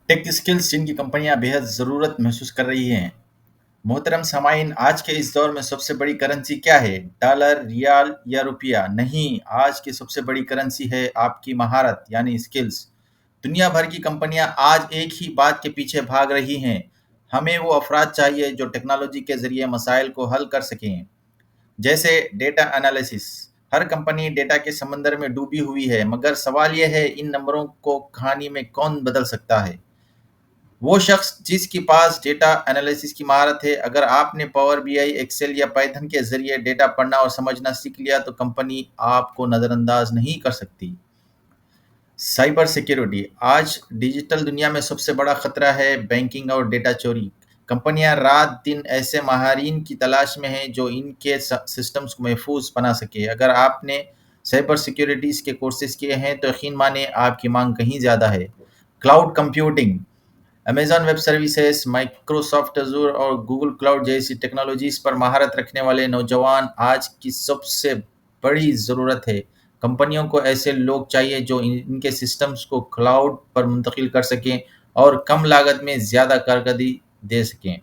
Take skills जिनकी कंपनियां बेहद ज़रूरत महसूस कर रही हैं। मोहतरम सामाइन, आज के इस दौर में सबसे बड़ी करेंसी क्या है? डॉलर, रियाल या रुपया? नहीं, आज की सबसे बड़ी करेंसी है आपकी महारत यानी स्किल्स। दुनिया भर की कंपनियां आज एक ही बात के पीछे भाग रही हैं। हमें वो अफराद चाहिए जो टेक्नोलॉजी के जरिए मसाइल को हल कर सकें। जैसे डेटा एनालिसिस। हर कंपनी डेटा के समंदर में डूबी हुई है, मगर सवाल यह है, इन नंबरों को कहानी में कौन बदल सकता है? वो शख्स जिसके पास डेटा एनालिसिस की महारत है। अगर आपने पावर बीआई, एक्सेल या पाइथन के जरिए डेटा पढ़ना और समझना सीख लिया तो कंपनी आपको नज़रअंदाज नहीं कर सकती। Cyber security. आज डिजिटल दुनिया में सबसे बड़ा खतरा है बैंकिंग और डेटा चोरी। कंपनियां रात दिन ऐसे माहिरीन की तलाश में हैं जो इनके सिस्टम्स को महफूज बना सके। अगर आपने साइबर सिक्योरिटीज़ के कोर्सेज किए हैं तो यकीन माने आपकी मांग कहीं ज़्यादा है। Cloud computing. Amazon web services, Microsoft Azure और गूगल क्लाउड जैसी टेक्नोलॉजीज़ पर महारत रखने वाले नौजवान आज की सबसे बड़ी ज़रूरत है। कंपनियों को ऐसे लोग चाहिए जो इनके सिस्टम्स को क्लाउड पर मुंतकिल कर सकें और कम लागत में ज़्यादा कारकर्दगी दे सकें।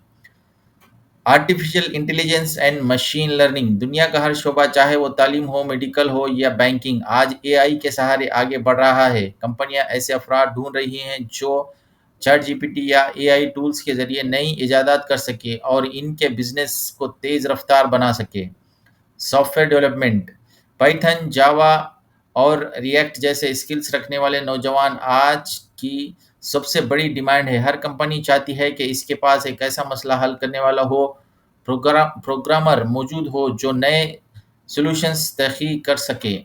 Artificial intelligence and machine learning. दुनिया का हर शोबा, चाहे वो तालीम हो, मेडिकल हो या बैंकिंग, आज एआई के सहारे आगे बढ़ रहा है। कंपनियां ऐसे अफराद ढूंढ रही हैं जो चैट जीपीटी या एआई टूल्स के जरिए नई इजादात कर सके और इनके बिजनेस को तेज़ रफ्तार बना सके। Software development. पाइथन, जावा और रिएक्ट जैसे स्किल्स रखने वाले नौजवान आज की सबसे बड़ी डिमांड है। हर कंपनी चाहती है कि इसके पास एक ऐसा मसला हल करने वाला हो, प्रोग्रामर मौजूद हो जो नए सॉल्यूशंस तहकीक कर सके।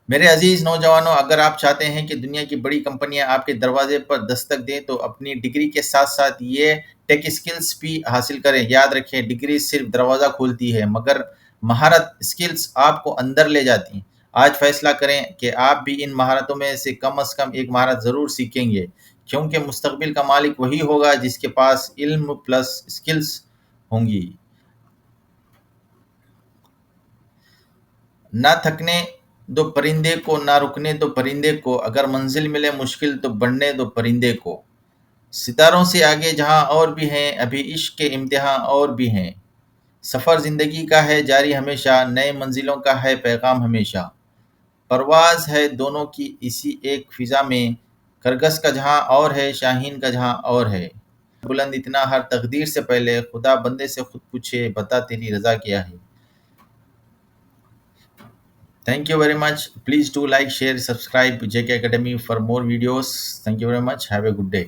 मेरे अजीज नौजवानों, अगर आप चाहते हैं कि दुनिया की बड़ी कंपनियां आपके दरवाजे पर दस्तक दें तो अपनी डिग्री के साथ साथ ये टेक स्किल्स भी हासिल करें। याद रखें, डिग्री सिर्फ दरवाज़ा खोलती है, मगर महारत स्किल्स आपको अंदर ले जाती हैं। आज फैसला करें कि आप भी इन महारतों में से कम एक महारत ज़रूर सीखेंगे, क्योंकि मुस्तकबिल का मालिक वही होगा जिसके पास इल्म प्लस स्किल्स होंगी। ना थकने दो परिंदे को, ना रुकने दो परिंदे को। अगर मंजिल मिले मुश्किल तो बढ़ने दो परिंदे को। सितारों से आगे जहां और भी हैं, अभी इश्क के इम्तिहान और भी हैं। सफ़र ज़िंदगी का है जारी हमेशा, नए मंजिलों का है पैगाम हमेशा। परवाज़ है दोनों की इसी एक फ़िज़ा में, खरगोश का जहां और है, शाहीन का जहां और है। बुलंद इतना हर तकदीर से पहले, खुदा बंदे से खुद पूछे, बता तेरी रज़ा क्या है। Thank you very much. Please do like, share, subscribe JK Academy for more videos. Thank you very much. Have a good day.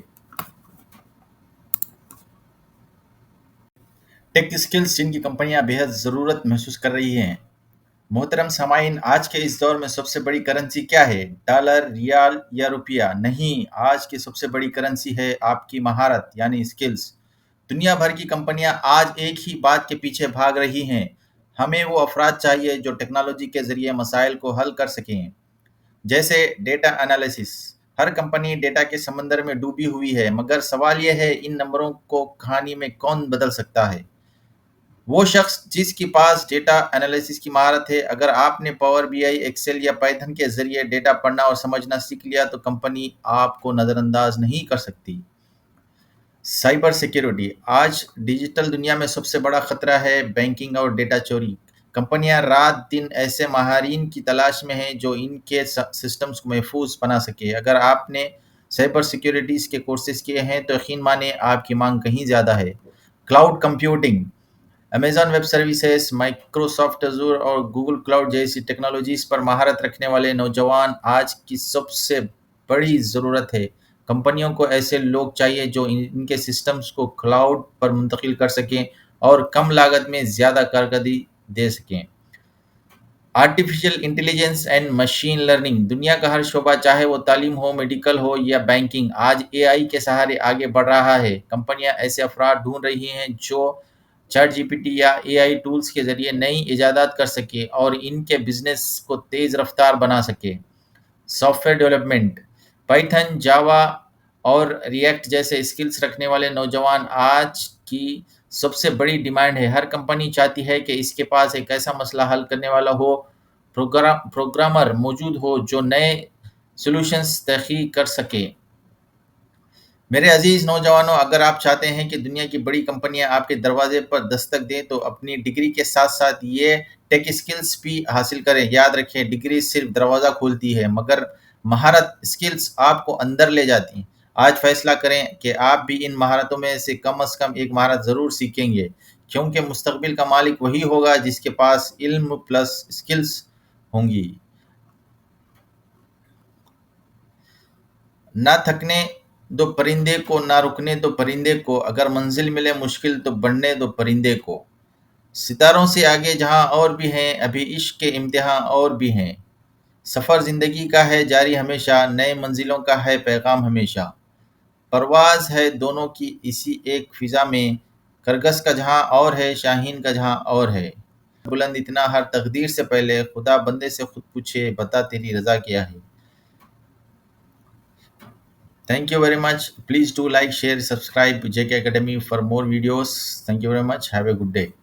Tech skills जिनकी कंपनियां बेहद ज़रूरत महसूस कर रही हैं। मोहतरम सामाइन, आज के इस दौर में सबसे बड़ी करेंसी क्या है? डॉलर, रियाल या रुपया? नहीं, आज की सबसे बड़ी करेंसी है आपकी महारत यानी स्किल्स। दुनिया भर की कंपनियां आज एक ही बात के पीछे भाग रही हैं। हमें वो अफराद चाहिए जो टेक्नोलॉजी के जरिए मसाइल को हल कर सकें। जैसे डेटा एनालिसिस। हर कंपनी डेटा के समंदर में डूबी हुई है, मगर सवाल यह है, इन नंबरों को कहानी में कौन बदल सकता है? वो शख्स जिसके पास डेटा एनालिसिस की महारत है। अगर आपने पावर बीआई, एक्सेल या पाइथन के जरिए डेटा पढ़ना और समझना सीख लिया तो कंपनी आपको नज़रअंदाज नहीं कर सकती। Cyber security. आज डिजिटल दुनिया में सबसे बड़ा खतरा है बैंकिंग और डेटा चोरी। कंपनियां रात दिन ऐसे माहिरीन की तलाश में हैं जो इनके सिस्टम्स को महफूज बना सके। अगर आपने साइबर सिक्योरिटीज़ के कोर्सेज किए हैं तो यकीन माने आपकी मांग कहीं ज़्यादा है। Cloud computing. Amazon web services, Microsoft Azure और गूगल क्लाउड जैसी टेक्नोलॉजीज़ पर महारत रखने वाले नौजवान आज की सबसे बड़ी ज़रूरत है। कंपनियों को ऐसे लोग चाहिए जो इनके सिस्टम्स को क्लाउड पर मुंतकिल कर सकें और कम लागत में ज़्यादा कारकर्दगी दे सकें। Artificial intelligence and machine learning. दुनिया का हर शोबा, चाहे वो तालीम हो, मेडिकल हो या बैंकिंग, आज एआई के सहारे आगे बढ़ रहा है। कंपनियां ऐसे अफराद ढूंढ रही हैं जो चैट जीपीटी या एआई टूल्स के जरिए नई इजादात कर सके और इनके बिजनेस को तेज़ रफ्तार बना सके। Software development. पाइथन, जावा और रिएक्ट जैसे स्किल्स रखने वाले नौजवान आज की सबसे बड़ी डिमांड है। हर कंपनी चाहती है कि इसके पास एक ऐसा मसला हल करने वाला हो, प्रोग्रामर मौजूद हो जो नए सॉल्यूशंस तहकीक कर सके। میرے عزیز نوجوانوں، اگر آپ چاہتے ہیں کہ دنیا کی بڑی کمپنیاں آپ کے دروازے پر دستک دیں تو اپنی ڈگری کے ساتھ ساتھ یہ ٹیک اسکلز بھی حاصل کریں۔ یاد رکھیں، ڈگری صرف دروازہ کھولتی ہے، مگر مہارت اسکلز آپ کو اندر لے جاتی ہیں۔ آج فیصلہ کریں کہ آپ بھی ان مہارتوں میں سے کم از کم ایک مہارت ضرور سیکھیں گے، کیونکہ مستقبل کا مالک وہی ہوگا جس کے پاس علم پلس اسکلز ہوں گی۔ نہ تھکنے دو پرندے کو، نہ رکنے دو پرندے کو، اگر منزل ملے مشکل تو بڑھنے دو پرندے کو۔ ستاروں سے آگے جہاں اور بھی ہیں، ابھی عشق کے امتحان اور بھی ہیں۔ سفر زندگی کا ہے جاری ہمیشہ، نئے منزلوں کا ہے پیغام ہمیشہ۔ پرواز ہے دونوں کی اسی ایک فضا میں، کرگس کا جہاں اور ہے، شاہین کا جہاں اور ہے۔ بلند اتنا ہر تقدیر سے پہلے، خدا بندے سے خود پوچھے بتا تیری رضا کیا ہے۔ Thank you very much. Please do like, share, subscribe JK Academy for more videos. Thank you very much. Have a good day.